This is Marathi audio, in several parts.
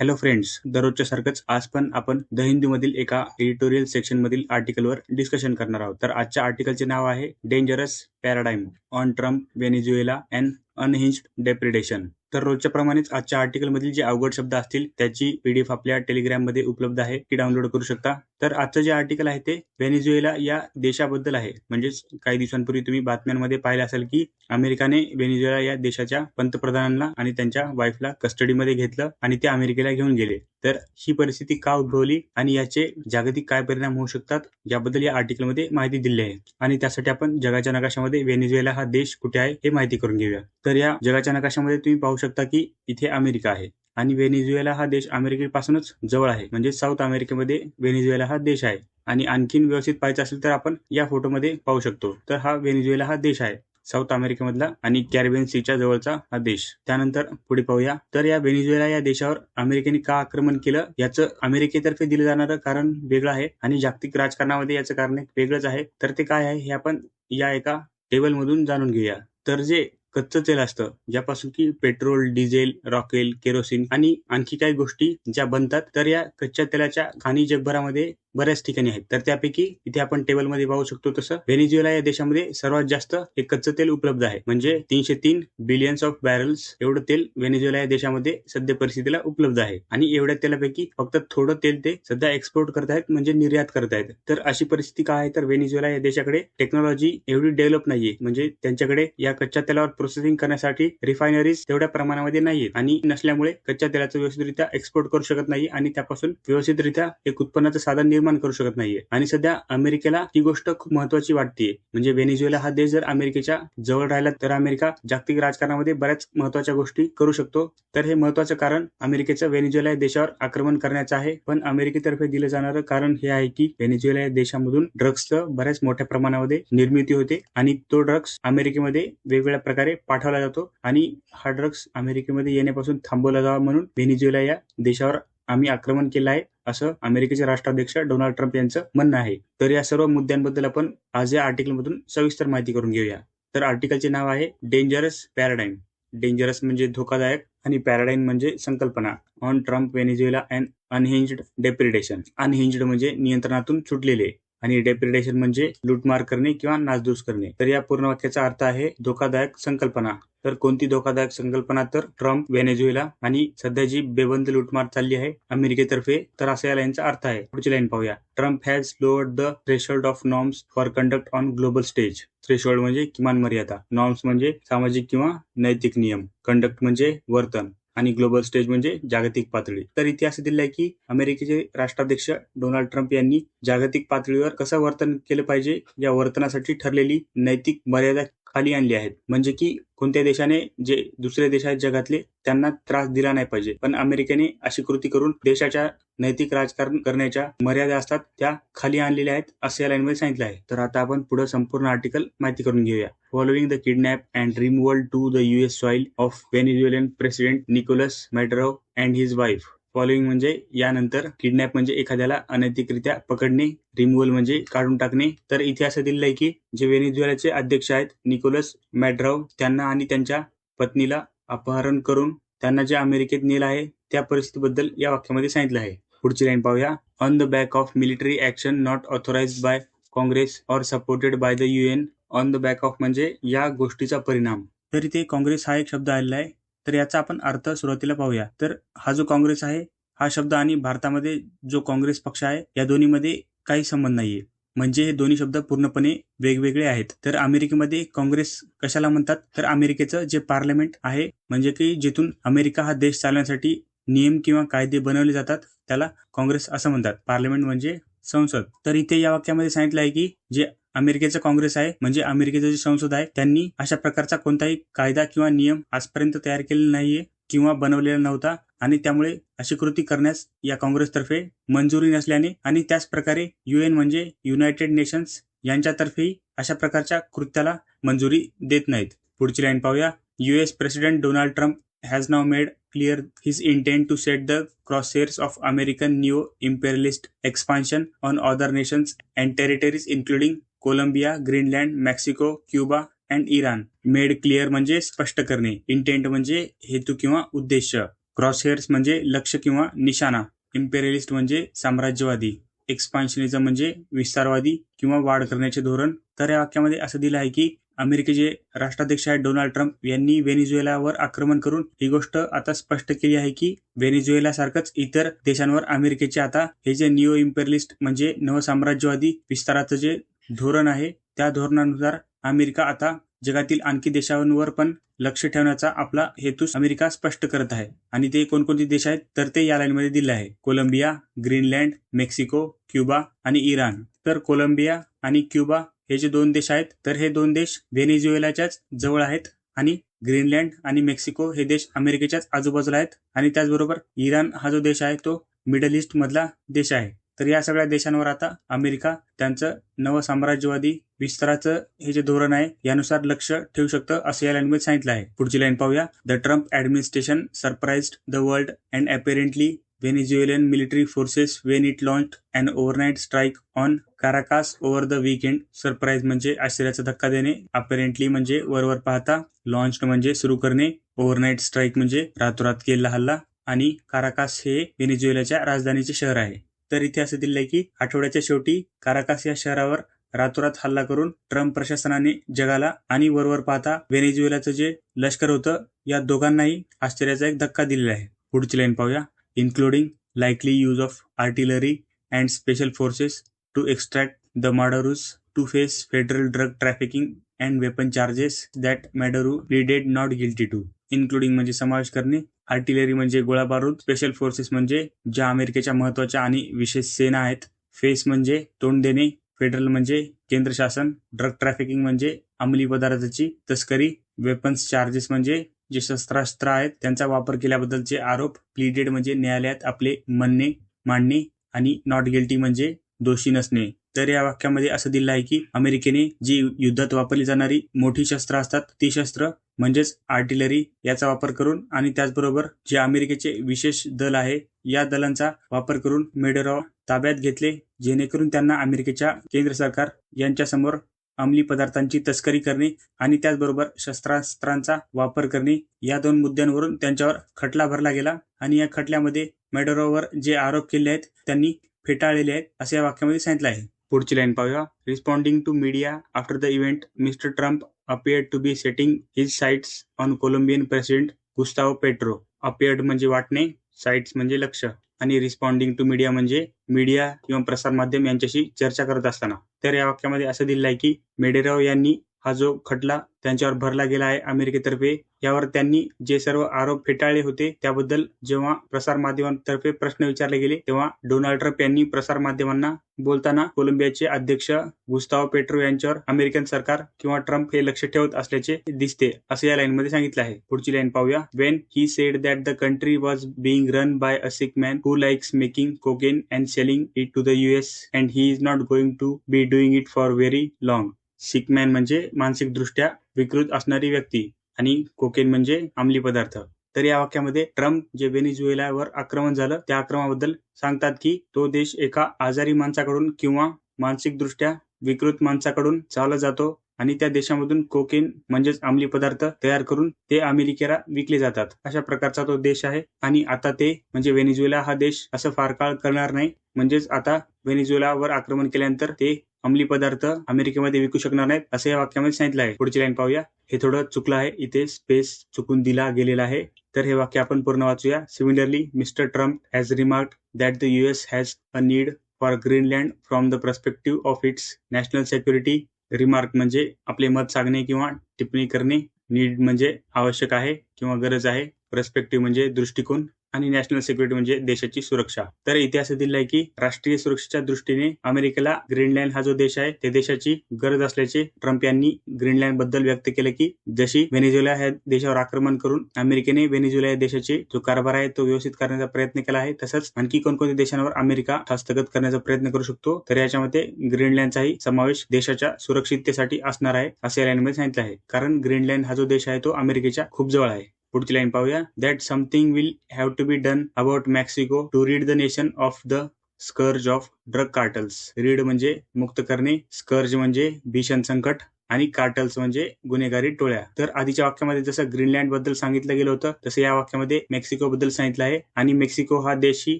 हॅलो फ्रेंड्स, दररोजच्या सारखंच आज पण आपण द हिंदूमधील एका एडिटोरियल सेक्शनमधील आर्टिकलवर डिस्कशन करणार आहोत. तर आजच्या आर्टिकलचे नाव आहे dangerous paradigm on Trump, Venezuela and unhinged depredation. तर रोजच्या प्रमाणेच आजच्या आर्टिकलमधील जे अवघड शब्द असतील त्याची पीडीएफ आपल्या टेलिग्राममध्ये उपलब्ध आहे, ती डाउनलोड करू शकता. तर आजचं जे आर्टिकल आहे ते व्हेनेझुएला या देशाबद्दल आहे. म्हणजेच काही दिवसांपूर्वी तुम्ही बातम्यांमध्ये पाहिलं असेल की अमेरिकाने व्हेनेझुएला या देशाच्या पंतप्रधानांना आणि त्यांच्या वाईफला कस्टडीमध्ये घेतलं आणि ते अमेरिकेला घेऊन गेले. तर ही परिस्थिती का उद्भवली आणि याचे जागतिक काय परिणाम होऊ शकतात याबद्दल या आर्टिकलमध्ये माहिती दिली आहे. आणि त्यासाठी आपण जगाच्या नकाशामध्ये व्हेनेझुएला हा देश कुठे आहे हे माहिती करून घेऊया. तर या जगाच्या नकाशामध्ये तुम्ही पाहू शकता की इथे अमेरिका आहे आणि व्हेनेझुएला हा देश अमेरिकेपासूनच जवळ आहे. म्हणजे साऊथ अमेरिकेमध्ये व्हेनेझुएला हा देश आहे. आणि आणखीन व्यवस्थित पाहायचं असेल तर आपण या फोटोमध्ये पाहू शकतो. तर हा व्हेनेझुएला हा देश आहे, साऊथ अमेरिकेमधला आणि कॅरिबियन सीच्या जवळचा हा देश. त्यानंतर पुढे पाहूया. तर या व्हेनेझुएला या देशावर अमेरिकेने का आक्रमण केलं याचं अमेरिकेतर्फे दिलं जाणारं कारण वेगळं आहे आणि जागतिक राजकारणामध्ये याचं कारण एक वेगळंच आहे. तर ते काय आहे हे आपण या एका टेबलमधून जाणून घेऊया. तर जे कच्चं तेल असतं, ज्यापासून की पेट्रोल, डिझेल, रॉकेल, केरोसिन आणि आणखी काही गोष्टी ज्या बनतात, तर या कच्च्या तेलाच्या खाणी जगभरामध्ये बऱ्याच ठिकाणी आहेत. तर त्यापैकी इथे आपण टेबलमध्ये पाहू शकतो तसं व्हेनेझुएला या देशामध्ये सर्वात जास्त हे कच्चं तेल उपलब्ध आहे. म्हणजे 303 बिलियन्स ऑफ बॅरल्स एवढं तेल व्हेनेझुएला या देशामध्ये सध्या परिस्थितीला उपलब्ध आहे. आणि एवढ्या तेलापैकी फक्त थोडं तेल ते सध्या एक्सपोर्ट करत आहेत, म्हणजे निर्यात करत आहेत. तर अशी परिस्थिती काय आहे, तर व्हेनेझुएला या देशाकडे टेक्नॉलॉजी एवढी डेव्हलप नाहीये. म्हणजे त्यांच्याकडे या कच्च्या तेलावर प्रोसेसिंग करण्यासाठी रिफायनरीज तेवढ्या प्रमाणामध्ये नाहीये आणि नसल्यामुळे कच्च्या तेलाचं व्यवस्थितरित्या एक्सपोर्ट करू शकत नाही आणि त्यापासून व्यवस्थितरित्या एक उत्पन्नाचं साधन निर्माण करू शकत नाहीये. आणि सध्या अमेरिकेला ही गोष्ट खूप महत्वाची वाटतेय. म्हणजे व्हेनेझुएला हा देश जर अमेरिकेच्या जवळ राहिला तर अमेरिका जागतिक राजकारणामध्ये बऱ्याच महत्वाच्या गोष्टी करू शकतो. तर हे महत्वाचं कारण अमेरिकेचं व्हेनेझुएला या देशावर आक्रमण करण्याचं आहे. पण अमेरिकेतर्फे दिलं जाणारं कारण हे आहे की व्हेनेझुएला या देशामधून ड्रग्सचं बऱ्याच मोठ्या प्रमाणामध्ये निर्मिती होते आणि तो ड्रग्स अमेरिकेमध्ये वेगवेगळ्या प्रकारे पाठवला जातो आणि हा ड्रग्स अमेरिकेमध्ये येण्यापासून थांबवला जावा म्हणून व्हेनेझुएला या देशावर आम्ही आक्रमण केलं आहे, असं अमेरिकेचे राष्ट्राध्यक्ष डोनाल्ड ट्रम्प यांचं म्हणणं आहे. तर या सर्व मुद्द्यांबद्दल आपण आज या आर्टिकलमधून सविस्तर माहिती करून घेऊया. तर आर्टिकलचे नाव आहे डेंजरस पॅराडाईम. डेंजरस म्हणजे धोकादायक आणि पॅराडाईम म्हणजे संकल्पना. On Trump, Venezuela and unhinged depredation. Unhinged म्हणजे नियंत्रणातून सुटलेले आणि डेप्रिडेशन म्हणजे लूटमार करणे किंवा नासधूस करणे. तर या पूर्ण वाक्याचा अर्थ आहे धोकादायक संकल्पना. तर कोणती धोकादायक संकल्पना, तर ट्रम्प, व्हेनेझुएला आणि सध्या जी बेबंद लूटमार चालली आहे अमेरिकेतर्फे, तर असा या लाईनचा अर्थ आहे. पुढची लाईन पाहूया. Trump has lowered the threshold of norms for conduct on global stage. Threshold म्हणजे किमान मर्यादा, नॉर्म्स म्हणजे सामाजिक किंवा नैतिक नियम, कंडक्ट म्हणजे वर्तन आणि ग्लोबल स्टेज म्हणजे जागतिक पातळी. तर इथे असं दिलं आहे की अमेरिकेचे राष्ट्राध्यक्ष डोनाल्ड ट्रम्प यांनी जागतिक पातळीवर कसं वर्तन केलं पाहिजे या वर्तनासाठी ठरलेली नैतिक मर्यादा खाली आणली आहेत. म्हणजे की कोणत्या देशाने जे दुसरे देश आहेत जगातले त्यांना त्रास दिला नाही पाहिजे, पण अमेरिकेने अशी कृती करून देशाच्या नैतिक राजकारण करण्याच्या मर्यादा असतात त्या खाली आणलेल्या आहेत, असं या लाईनमध्ये सांगितलं आहे. तर आता आपण पुढे संपूर्ण आर्टिकल माहिती करून घेऊया. Following the kidnap and removal to the US soil of Venezuelan President Nicolas Maduro and his wife. Following म्हणजे यानंतर, किडनॅप म्हणजे एखाद्याला अनैतिकरित्या पकडणे, रिमूव्हल म्हणजे काढून टाकणे. तर इथे असं दिलेलं आहे की जे व्हेनेझुएलाचे अध्यक्ष आहेत निकोलस मॅडुरो, त्यांना आणि त्यांच्या पत्नीला अपहरण करून त्यांना जे अमेरिकेत नेलं आहे त्या परिस्थितीबद्दल या वाक्यामध्ये सांगितलं आहे. पुढची लाईन पाहूया. On the back of military action not authorised by Congress or supported by the UN. On the back of म्हणजे या गोष्टीचा परिणाम. तर इथे काँग्रेस हा एक शब्द आलेला आहे. तर याचा आपण अर्थ सुरुवातीला पाहूया. तर हा जो काँग्रेस आहे हा शब्द आणि भारतामध्ये जो काँग्रेस पक्ष आहे या दोन्हीमध्ये काही संबंध नाहीये. म्हणजे हे दोन्ही शब्द पूर्णपणे वेगवेगळे आहेत. तर अमेरिकेमध्ये काँग्रेस कशाला म्हणतात, तर अमेरिकेचं जे पार्लमेंट आहे, म्हणजे की जिथून अमेरिका हा देश चालवण्यासाठी नियम किंवा कायदे बनवले जातात त्याला काँग्रेस असं म्हणतात. पार्लमेंट म्हणजे संसद. तर इथे या वाक्यामध्ये सांगितलं आहे की जे अमेरिकेचं काँग्रेस आहे म्हणजे अमेरिकेचं जे संसद आहे त्यांनी अशा प्रकारचा कोणताही कायदा किंवा नियम आजपर्यंत तयार केलेला नाहीये किंवा बनवलेला नव्हता आणि त्यामुळे अशी कृती करण्यास या काँग्रेसतर्फे मंजुरी नसल्याने आणि त्याच प्रकारे UN म्हणजे युनायटेड नेशन्स यांच्यातर्फेही अशा प्रकारच्या कृत्याला मंजुरी देत नाहीत. पुढची लाईन पाहूया. US president Donald Trump has now made clear his intent to set the crosshairs of American neo-imperialist expansion on other nations and territories including Colombia, Greenland, Mexico, Cuba and Iran. Made clear म्हणजे स्पष्ट करणे, इंटेंट म्हणजे हेतू किंवा उद्देश, क्रॉसहेअर्स म्हणजे लक्ष किंवा निशाणा. इम्पेरियलिस्ट म्हणजे साम्राज्यवादी. एक्सपान्शनिझम म्हणजे विस्तारवादी किंवा वाढ करण्याचे धोरण. तर या वाक्यामध्ये असं दिलं आहे की अमेरिकेचे राष्ट्राध्यक्ष आहेत डोनाल्ड ट्रम्प यांनी व्हेनेझुएलावर आक्रमण करून ही गोष्ट आता स्पष्ट केली आहे की व्हेनेझुएला सारखंच इतर देशांवर अमेरिकेचे आता हे जे निओ इम्पेरियलिस्ट म्हणजे नवसाम्राज्यवादी विस्ताराचं जे धोरण आहे त्या धोरणानुसार अमेरिका आता जगातील आणखी देशांवर पण लक्ष ठेवण्याचा आपला हेतू अमेरिका स्पष्ट करत आहे. आणि ते कोणकोणते देश आहेत तर ते या लाईनमध्ये दिले आहे. कोलंबिया, ग्रीनलँड, मेक्सिको, क्युबा आणि इराण. तर कोलंबिया आणि क्युबा हे जे 2 देश आहेत तर हे 2 देश व्हेनेझुएलाच्याच जवळ आहेत आणि ग्रीनलँड आणि मेक्सिको हे देश अमेरिकेच्याच आजूबाजूला आहेत. आणि त्याचबरोबर इराण हा जो देश आहे तो मिडल ईस्ट मधला देश आहे. तर या सगळ्या देशांवर आता अमेरिका त्यांचं नवसाम्राज्यवादी विस्ताराचं हे जे धोरण आहे यानुसार लक्ष ठेवू शकतं असं या लाईनमध्ये सांगितलं आहे. पुढची लाईन पाहूया. The Trump administration surprised the world and apparently Venezuelan military forces when it launched an overnight strike on Caracas over the weekend. Surprise म्हणजे आश्चर्याचा धक्का देणे, अपॅरेंटली म्हणजे वरवर पाहता, लॉन्च्ड म्हणजे सुरू करणे, ओव्हरनाईट स्ट्राईक म्हणजे रातोरात केलेला हल्ला आणि काराकास हे व्हेनेझुएलाच्या राजधानीचे शहर आहे. तर इथे असं दिलं आहे की आठवड्याच्या शेवटी काराकास या शहरावर रातोरात हल्ला करून ट्रम्प प्रशासनाने जगाला आणि वरवर पाहता व्हेनेझुएलाचं जे लष्कर होतं या दोघांनाही आश्चर्याचा एक धक्का दिलेला आहे. पुढची लाईन पाहूया. Including likely use of artillery and special forces to extract the Madurus to face federal drug trafficking and weapon charges that Maduro pleaded not guilty to. Including म्हणजे समावेश करणे, आर्टिलरी म्हणजे गोळाबारूद, स्पेशल फोर्सेस म्हणजे ज्या अमेरिकेच्या महत्त्वाच्या आणि विशेष सेना आहेत, फेस म्हणजे तोंड देणे, फेडरल म्हणजे केंद्र शासन, ड्रग ट्रॅफिकिंग म्हणजे अंमली पदार्थाची तस्करी, वेपन्स चार्जेस म्हणजे जे शस्त्रास्त्र आहेत त्यांचा वापर केल्याबद्दलचे आरोप, प्लीडेड म्हणजे न्यायालयात आपले म्हणणे मांडणे आणि नॉट गिल्टी म्हणजे दोषी नसणे. तर या वाक्यामध्ये असं दिलं आहे की अमेरिकेने जी युद्धात वापरली जाणारी मोठी शस्त्र असतात ती शस्त्र म्हणजेच आर्टिलरी याचा वापर करून आणि त्याचबरोबर जे अमेरिकेचे विशेष दल आहे या दलांचा वापर करून मेडोरो ताब्यात घेतले जेणेकरून त्यांना अमेरिकेच्या केंद्र सरकार यांच्यासमोर अंमली पदार्थांची तस्करी करणे आणि त्याचबरोबर शस्त्रास्त्रांचा वापर करणे या 2 मुद्द्यांवरून त्यांच्यावर खटला भरला गेला आणि या खटल्यामध्ये मेडोरोवर जे आरोप केले आहेत त्यांनी फेटाळलेले आहेत असं या वाक्यामध्ये सांगितलं आहे. पुढची लाईन पाहूया. Responding to media after the event mister Trump appeared to be setting his sights on Colombian president Gustavo Petro. appeared म्हणजे वाटणे, साइट्स म्हणजे लक्ष आणि रिस्पॉन्डिंग टू मीडिया म्हणजे मीडिया किंवा प्रसार माध्यम यांच्याशी चर्चा करत असताना. तर या वाक्यामध्ये असं दिलं आहे की मेडेरो यांनी हा जो खटला त्यांच्यावर भरला गेला आहे अमेरिकेतर्फे यावर त्यांनी जे सर्व आरोप फेटाळले होते त्याबद्दल जेव्हा प्रसार माध्यमांतर्फे प्रश्न विचारले गेले तेव्हा डोनाल्ड ट्रम्प यांनी प्रसार माध्यमांना बोलताना कोलंबियाचे अध्यक्ष गुस्ताव पेट्रो यांच्यावर अमेरिकन सरकार किंवा ट्रम्प हे लक्ष ठेवत असल्याचे दिसते असं या लाईनमध्ये सांगितलं आहे. पुढची लाईन पाहूया. When he said that the country was being run by a sick man who likes making cocaine and selling it to the US and he is not going to be doing it for very long. Sick man म्हणजे मानसिकदृष्ट्या विकृत असणारी व्यक्ती आणि कोकेन म्हणजे अंमली पदार्थ. तर या वाक्यामध्ये ट्रम्प जे व्हेनेझुएलावर आक्रमण झालं त्या आक्रमणाबद्दल सांगतात की तो देश एका आजारी माणसाकडून किंवा मानसिकदृष्ट्या विकृत माणसाकडून चालला जातो आणि त्या देशामधून कोकेन म्हणजेच अंमली पदार्थ तयार करून ते अमेरिकेला विकले जातात. अशा प्रकारचा तो देश आहे आणि आता ते म्हणजे व्हेनेझुएला हा देश असं फार काळ करणार नाही. म्हणजेच आता व्हेनेझुएलावर आक्रमण केल्यानंतर ते अंमली पदार्थ अमेरिकेमध्ये विकू शकणार नाहीत असं या वाक्यामध्ये सांगितलं आहे. पुढची लाईन पाहूया. हे थोडं चुकलं आहे, इथे स्पेस चुकून दिला गेलेला आहे. तर हे वाक्य आपण पूर्ण वाचूया. Similarly mister Trump has remarked that the US has a need for Greenland from the perspective of its national security. Remark म्हणजे आपले मत सांगणे किंवा टिप्पणी करणे. नीड म्हणजे आवश्यक आहे किंवा गरज आहे. पर्स्पेक्टिव्ह म्हणजे दृष्टिकोन आणि नॅशनल सिक्युरिटी म्हणजे देशाची सुरक्षा. तर इथे असं दिलं आहे की राष्ट्रीय सुरक्षेच्या दृष्टीने अमेरिकेला ग्रीनलँड हा जो देश आहे त्या देशाची गरज असल्याचे ट्रम्प यांनी ग्रीनलँड बद्दल व्यक्त केले की जशी व्हेनेझुएला ह्या देशावर आक्रमण करून अमेरिकेने व्हेनेझुएला या देशाचे जो कारभार आहे तो व्यवस्थित करण्याचा प्रयत्न केला आहे तसंच आणखी कोणकोणत्या देशांवर अमेरिका हस्तगत करण्याचा प्रयत्न करू शकतो. तर याच्यामध्ये ग्रीनलँडचाही समावेश देशाच्या सुरक्षिततेसाठी असणार आहे असे या लाईनमध्ये सांगितलं आहे. कारण ग्रीनलँड हा जो देश आहे तो अमेरिकेच्या खूप जवळ आहे. पुढची लाईन पाहूया. That something will have to be done about Mexico to rid the nation of the scourge of drug cartels. Rid म्हणजे मुक्त करणे, स्कर्ज म्हणजे भीषण संकट आणि कार्टल्स म्हणजे गुन्हेगारी टोळ्या. तर आधीच्या वाक्यामध्ये जसं ग्रीनलँड बद्दल सांगितलं गेलं होतं तसं या वाक्यामध्ये मेक्सिको बद्दल सांगितलं आहे आणि मेक्सिको हा देशही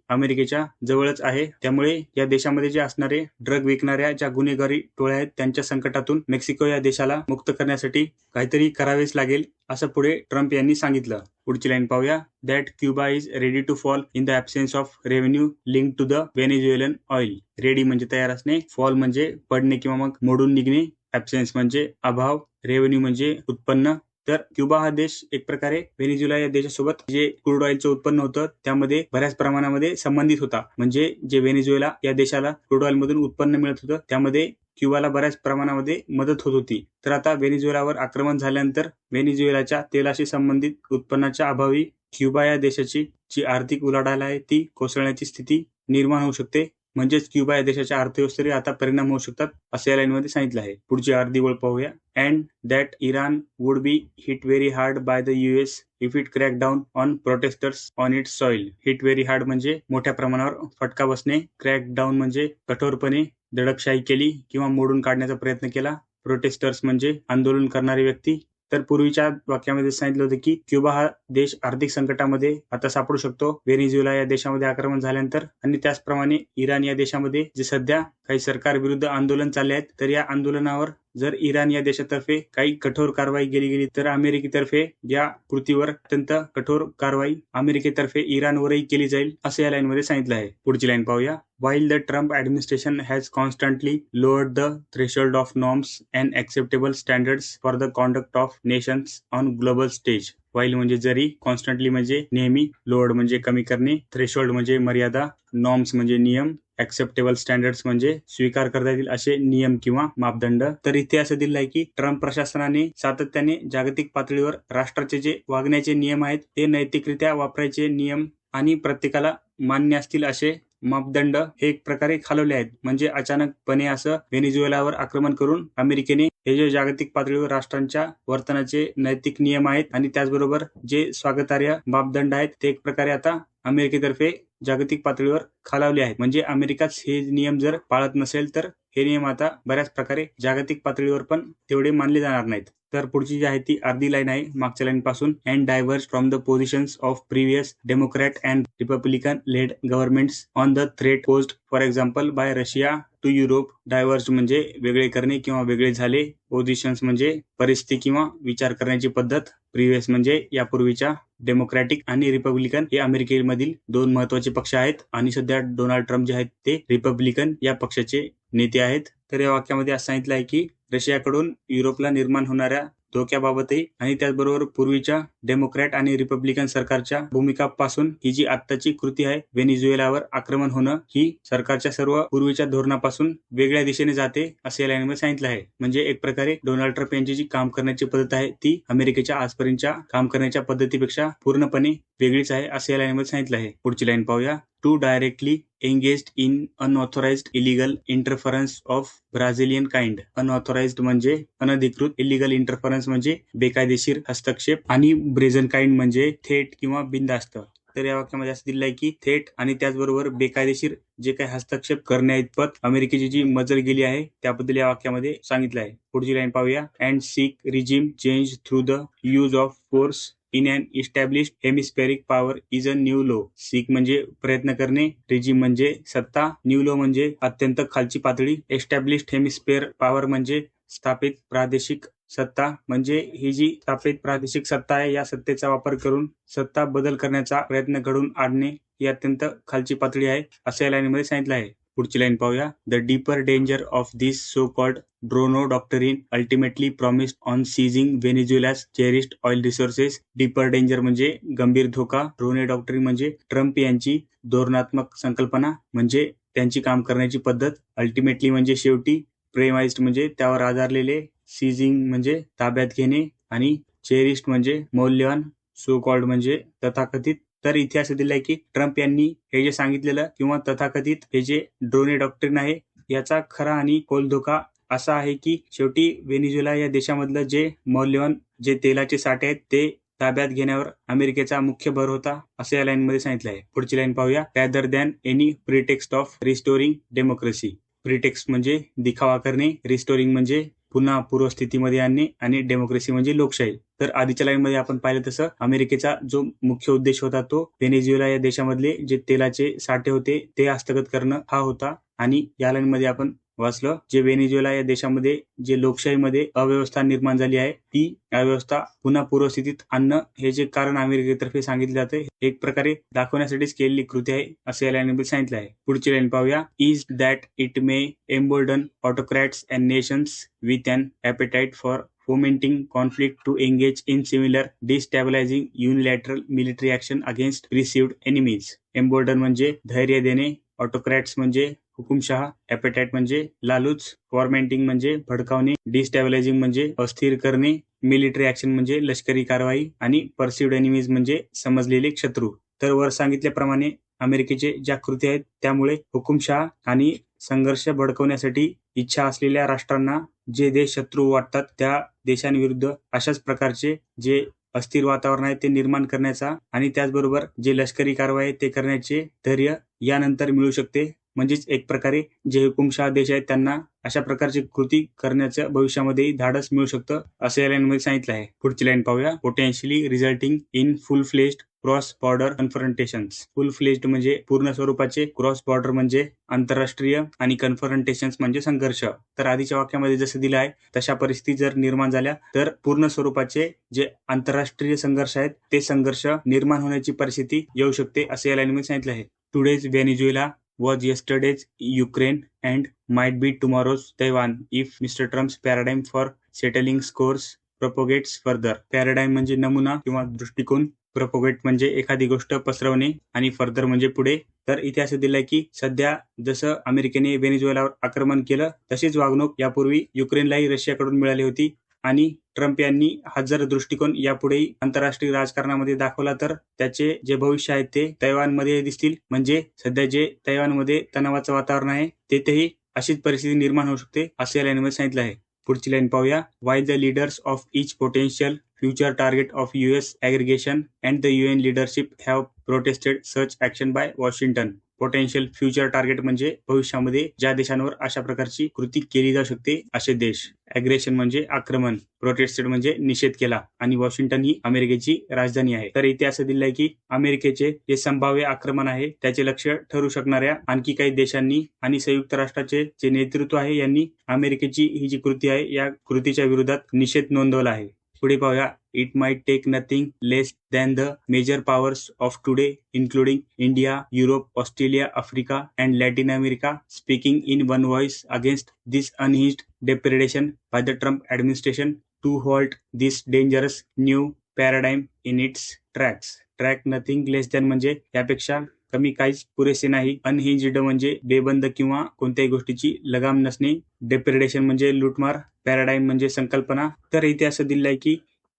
अमेरिकेच्या जवळच आहे. त्यामुळे या देशामध्ये जे असणारे ड्रग विकणाऱ्या ज्या गुन्हेगारी टोळ्या आहेत त्यांच्या संकटातून मेक्सिको या देशाला मुक्त करण्यासाठी काहीतरी करावेच लागेल असं पुढे ट्रम्प यांनी सांगितलं. पुढची लाईन पाहूया. That Cuba is ready to fall in the absence of revenue link to the Venezuelan oil. Ready म्हणजे तयार असणे, फॉल म्हणजे पडणे किंवा मग मोडून निघणे, ॲब्सेन्स म्हणजे अभाव, रेव्हेन्यू म्हणजे उत्पन्न. तर क्युबा हा देश एक प्रकारे व्हेनेझुएला या देशासोबत जे क्रूड ऑइलचं उत्पन्न होतं त्यामध्ये बऱ्याच प्रमाणामध्ये संबंधित होता. म्हणजे जे व्हेनेझुएला या देशाला क्रूड ऑइल मधून उत्पन्न मिळत होतं त्यामध्ये क्युबाला बऱ्याच प्रमाणामध्ये मदत होत होती. तर आता व्हेनेझुएलावर आक्रमण झाल्यानंतर व्हेनेझुएलाच्या तेलाशी संबंधित उत्पन्नाच्या अभावी क्युबा या देशाची जी आर्थिक उलाढाल आहे ती कोसळण्याची स्थिती निर्माण होऊ शकते. म्हणजेच क्युबा या देशाच्या अर्थव्यवस्थेवर आता परिणाम होऊ शकतात असं या लाईनमध्ये सांगितलं आहे. पुढची अर्धी ओळ पाहूया. And that Iran would be hit very hard by the US if it crack down on protesters on it's soil. Hit very hard म्हणजे मोठ्या प्रमाणावर फटका बसणे, क्रॅक डाऊन म्हणजे कठोरपणे दडपशाही केली किंवा मोडून काढण्याचा प्रयत्न केला, प्रोटेस्टर्स म्हणजे आंदोलन करणारी व्यक्ती. तर पूर्वीच्या वाक्यामध्ये सांगितलं होतं की क्युबा हा देश आर्थिक संकटामध्ये आता सापडू शकतो व्हेनेझुएला या देशामध्ये आक्रमण झाल्यानंतर. आणि त्याचप्रमाणे इराण या देशामध्ये जे सध्या काही सरकार विरुद्ध आंदोलन चालले आहेत तर या आंदोलनावर जर इराण या देशातर्फे काही कठोर कारवाई केली गेली तर अमेरिकेतर्फे या कृतीवर अत्यंत कठोर कारवाई अमेरिकेतर्फे इराणवरही केली जाईल असं या लाईनमध्ये सांगितलं आहे. पुढची लाईन पाहूया. While the Trump administration has constantly lowered the threshold of norms and acceptable standards for the conduct of nations on global stage. While म्हणजे जरी, कॉन्स्टंटली म्हणजे नेहमी, लोअर्ड म्हणजे कमी करणे, थ्रेशोल्ड म्हणजे मर्यादा, नॉर्म्स म्हणजे नियम, ॲक्सेप्टेबल स्टँडर्ड्स म्हणजे स्वीकार करता येतील असे नियम किंवा मापदंड. तर इथे असं दिलं आहे की ट्रम्प प्रशासनाने सातत्याने जागतिक पातळीवर राष्ट्राचे जे वागण्याचे नियम आहेत ते नैतिकरित्या वापरायचे नियम आणि प्रत्येकाला मान्य असतील असे मापदंड हे एक प्रकारे खालवले आहेत. म्हणजे अचानकपणे असं व्हेनेझुएलावर आक्रमण करून अमेरिकेने हे जे जागतिक पातळीवर राष्ट्रांच्या वर्तनाचे नैतिक नियम आहेत आणि त्याचबरोबर जे स्वागतार्ह मापदंड आहेत ते एक प्रकारे आता अमेरिकेतर्फे जागतिक पातळीवर खालावले आहेत. म्हणजे अमेरिकाच हे नियम जर पाळत नसेल तर हे नियम आता बऱ्याच प्रकारे जागतिक पातळीवर पण तेवढे मानले जाणार नाहीत. तर पुढची जी आहे ती अर्धी लाईन आहे मागच्या लाईन पासून. And diverge from the positions of previous Democrat and Republican led governments on the threat posed for example by Russia to Europe. Diverge म्हणजे वेगळे करणे किंवा वेगळे झाले, पोझिशन्स म्हणजे परिस्थिती किंवा विचार करण्याची पद्धत, प्रिव्हियस म्हणजे यापूर्वीच्या, डेमोक्रॅटिक आणि रिपब्लिकन हे अमेरिकेमधील दोन महत्वाचे पक्ष आहेत आणि सध्या डोनाल्ड ट्रम्प जे आहेत ते रिपब्लिकन या पक्षाचे नेते आहेत. तर या वाक्यामध्ये असं सांगितलं आहे की रशियाकडून युरोपला निर्माण होणाऱ्या धोक्याबाबतही आणि त्याचबरोबर पूर्वीच्या डेमोक्रॅट आणि रिपब्लिकन सरकारच्या भूमिकापासून ही जी आत्ताची कृती आहे व्हेनेझुएलावर आक्रमण होणं ही सरकारच्या सर्व पूर्वीच्या धोरणापासून वेगळ्या दिशेने जाते असे या लाईनमध्ये सांगितलं आहे. म्हणजे एक प्रकारे डोनाल्ड ट्रम्प यांची जी काम करण्याची पद्धत आहे ती अमेरिकेच्या आजपर्यंतच्या काम करण्याच्या पद्धतीपेक्षा पूर्णपणे वेगळीच आहे असे या लाईनमध्ये सांगितलं आहे. पुढची लाईन पाहूया. To directly engaged in unauthorized illegal interference of Brazilian kind. Unauthorized म्हणजे अनधिकृत, illegal interference म्हणजे बेकायदेशीर हस्तक्षेप आणि ब्रेझन काइंड म्हणजे थेट किंवा बिनधास्त. तर या वाक्यामध्ये असं दिलं आहे की थेट आणि त्याचबरोबर बेकायदेशीर जे काही हस्तक्षेप करण्याइतपत अमेरिकेची जी मजल गेली आहे त्याबद्दल या वाक्यामध्ये सांगितलं आहे. पुढची लाईन पाहूया. And seek regime change through the use of force in an established hemispheric power is a new low. Seek म्हणजे प्रयत्न करणे, रिजिम म्हणजे सत्ता, न्यू लो म्हणजे अत्यंत खालची पातळी, एस्टॅब्लिश्ड हेमिस्फेअर पॉवर म्हणजे स्थापित प्रादेशिक सत्ता. म्हणजे ही जी स्थापित प्रादेशिक सत्ता आहे या सत्तेचा वापर करून सत्ता बदल करण्याचा प्रयत्न घडून आणणे ही अत्यंत खालची पातळी आहे असं या लाईनमध्ये सांगितलं आहे. पुढची लाईन पाहूया. The deeper danger of this so called ड्रोनो doctrine ultimately promised on seizing Venezuela's cherished oil resources. Deeper danger म्हणजे गंभीर धोका, ड्रोने डॉक्टरीन म्हणजे ट्रम्प यांची धोरणात्मक संकल्पना म्हणजे त्यांची काम करण्याची पद्धत, अल्टिमेटली म्हणजे शेवटी, प्रेमाइज्ड म्हणजे त्यावर आधारलेले, सीझिंग म्हणजे ताब्यात घेणे आणि चेरिस्ड म्हणजे मौल्यवान, सो कॉल्ड म्हणजे तथाकथित. तर इथे असं दिलं आहे की ट्रम्प यांनी हे जे सांगितलेलं किंवा तथाकथित हे जे ड्रोने डॉक्टरीन आहे याचा खरा आणि खोल धोका असा आहे की शेवटी व्हेनेझुएला या देशामधलं जे मौल्यवान जे तेलाचे साठे आहेत ते ताब्यात घेण्यावर अमेरिकेचा मुख्य भर होता असं या लाईनमध्ये सांगितलं आहे. पुढची लाईन पाहूया. Rather than any pretext of restoring democracy. Pretext म्हणजे दिखावा करणे, रिस्टोरिंग म्हणजे पुन्हा पूर्वस्थितीमध्ये आणणे आणि डेमोक्रेसी म्हणजे लोकशाही. तर आधीच्या लाईनमध्ये आपण पाहिलं तसं अमेरिकेचा जो मुख्य उद्देश होता तो व्हेनेझुएला या देशामधले जे तेलाचे साठे होते ते हस्तगत करणं हा होता. आणि या लाईनमध्ये आपण वाचलं जे व्हेनेझुएला या देशामध्ये जे लोकशाहीमध्ये अव्यवस्था निर्माण झाली आहे ती अव्यवस्था पुन्हा पूर्वस्थितीत आणणं हे जे कारण अमेरिकेतर्फे सांगितले जाते एक प्रकारे दाखवण्यासाठीच केलेली कृती आहे असे या लाईनमध्ये सांगितले आहे. पुढची लाईन पाहूया. Is that it may embolden autocrats and nations with an appetite for fomenting conflict to engage in similar destabilizing unilateral military action against perceived enemies. Embolden म्हणजे धैर्य देणे, ऑटोक्रॅट्स म्हणजे हुकुमशहा, ॲपेटाईट म्हणजे लालूच, फॉर्मेंटिंग म्हणजे भडकावणे, डिस्टॅबिलायझिंग म्हणजे अस्थिर करणे, मिलिटरी ॲक्शन म्हणजे लष्करी कारवाई आणि परसिव्ड एनिमीज म्हणजे समजलेले शत्रू. तर वर सांगितल्याप्रमाणे अमेरिकेचे ज्या कृती आहेत त्यामुळे हुकुमशहा आणि संघर्ष भडकवण्यासाठी इच्छा असलेल्या राष्ट्रांना जे देश शत्रू वाटतात त्या देशांविरुद्ध अशाच प्रकारचे जे अस्थिर वातावरण आहे ते निर्माण करण्याचा आणि त्याचबरोबर जे लष्करी कारवाई आहे ते करण्याचे धैर्य यानंतर मिळू शकते. म्हणजेच एक प्रकारे जे हुकुमशहा देश आहेत त्यांना अशा प्रकारची कृती करण्याचं भविष्यामध्ये धाडस मिळू शकतं असं या लाईनमध्ये सांगितलं आहे. पुढची लाईन पाहूया. Potentially resulting in full fledged cross border confrontations. Full fledged म्हणजे पूर्ण स्वरूपाचे, क्रॉस बॉर्डर म्हणजे आंतरराष्ट्रीय आणि कन्फ्रंटेशन्स म्हणजे संघर्ष. तर आधीच्या वाक्यामध्ये जसं दिलं आहे तशा परिस्थिती जर निर्माण झाल्या तर पूर्ण स्वरूपाचे जे आंतरराष्ट्रीय संघर्ष आहेत ते संघर्ष निर्माण होण्याची परिस्थिती येऊ शकते असे या लाईनमध्ये सांगितलं आहे. Today's Venezuela was yesterday's Ukraine and might be tomorrow's Taiwan if Mr. Trump's paradigm for settling scores propagates further. Paradigm म्हणजे नमुना किंवा दृष्टिकोन, प्रोपोगेट म्हणजे एखादी गोष्ट पसरवणे आणि फर्दर म्हणजे पुढे. तर इथे असं दिलंय की सध्या जसं अमेरिकेने व्हेनेझुएलावर आक्रमण केलं तशीच वागणूक यापूर्वी युक्रेनलाही रशियाकडून मिळाली होती आणि ट्रम्प यांनी हा जर दृष्टिकोन यापुढेही आंतरराष्ट्रीय राजकारणामध्ये दाखवला तर त्याचे जे भविष्य आहे ते तैवानमध्ये दिसतील. म्हणजे सध्या जे तैवानमध्ये तणावाचं वातावरण आहे तेथेही अशीच परिस्थिती निर्माण होऊ शकते असे या लाईनमध्ये सांगितलं आहे. पुढची लाईन पाहूया. Why the leaders of each potential future target of US aggregation and the UN leadership have protested such action by Washington. Potential future target म्हणजे भविष्यामध्ये ज्या देशांवर अशा प्रकारची कृती केली जाऊ शकते असे देश. ॲग्रेशन म्हणजे आक्रमण, प्रोटेस्टेड म्हणजे निषेध केला आणि वॉशिंग्टन ही अमेरिकेची राजधानी आहे. तर इथे असं दिलंय की अमेरिकेचे जे संभाव्य आक्रमण आहे त्याचे लक्ष्य ठरू शकणाऱ्या आणखी काही देशांनी आणि संयुक्त राष्ट्राचे जे नेतृत्व आहे यांनी अमेरिकेची ही जी कृती आहे या कृतीच्या विरोधात निषेध नोंदवला आहे. पुढे पाहूया. It might take nothing less than the major powers of today, including India, Europe, Australia, Africa, and Latin America, speaking in one voice against this unhinged depredation by the Trump administration to halt this dangerous new paradigm in its tracks. Track nothing less than म्हणजे यापेक्षा कमी काहीच पुरेसे नाही. अनहिंज्ड म्हणजे बेबंद किंवा कोणत्याही गोष्टीची लगाम नसणे. डेप्रेडेशन म्हणजे लूटमार. पॅराडाईम म्हणजे संकल्पना. तर इथे असं दिलं आहे की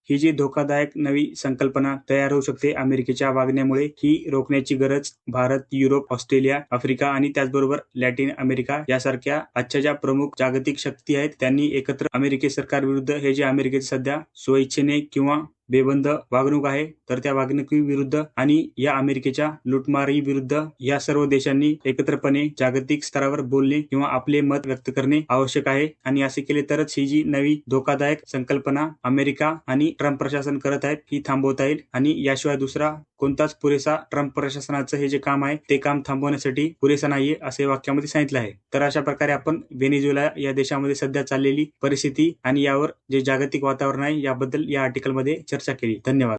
ही जी धोकादायक नवी संकल्पना तयार होऊ शकते अमेरिकेच्या वागण्यामुळे ही रोखण्याची गरज भारत, युरोप, ऑस्ट्रेलिया, आफ्रिका आणि त्याचबरोबर लॅटिन अमेरिका यासारख्या आजच्या ज्या प्रमुख जागतिक शक्ती आहेत त्यांनी एकत्र अमेरिके सरकार विरुद्ध हे जे अमेरिकेचे सध्या स्वइच्छेने किंवा बेबंद वागणूक आहे तर त्या वागणुकीविरुद्ध आणि या अमेरिकेच्या लुटमारी विरुद्ध या सर्व देशांनी एकत्रपणे जागतिक स्तरावर बोलणे किंवा आपले मत व्यक्त करणे आवश्यक आहे. आणि असे केले तरच ही जी नवी धोकादायक संकल्पना अमेरिका आणि ट्रम्प प्रशासन करत आहेत ही थांबवता येईल. आणि याशिवाय दुसरा कोणताच पुरेसा ट्रम्प प्रशासनाचं हे जे काम आहे ते काम थांबवण्यासाठी पुरेसा नाहीये असे वाक्यामध्ये सांगितलं आहे. तर अशा प्रकारे आपण व्हेनेझुएला या देशामध्ये सध्या चाललेली परिस्थिती आणि यावर जे जागतिक वातावरण आहे याबद्दल या आर्टिकलमध्ये चर्चा केली. धन्यवाद.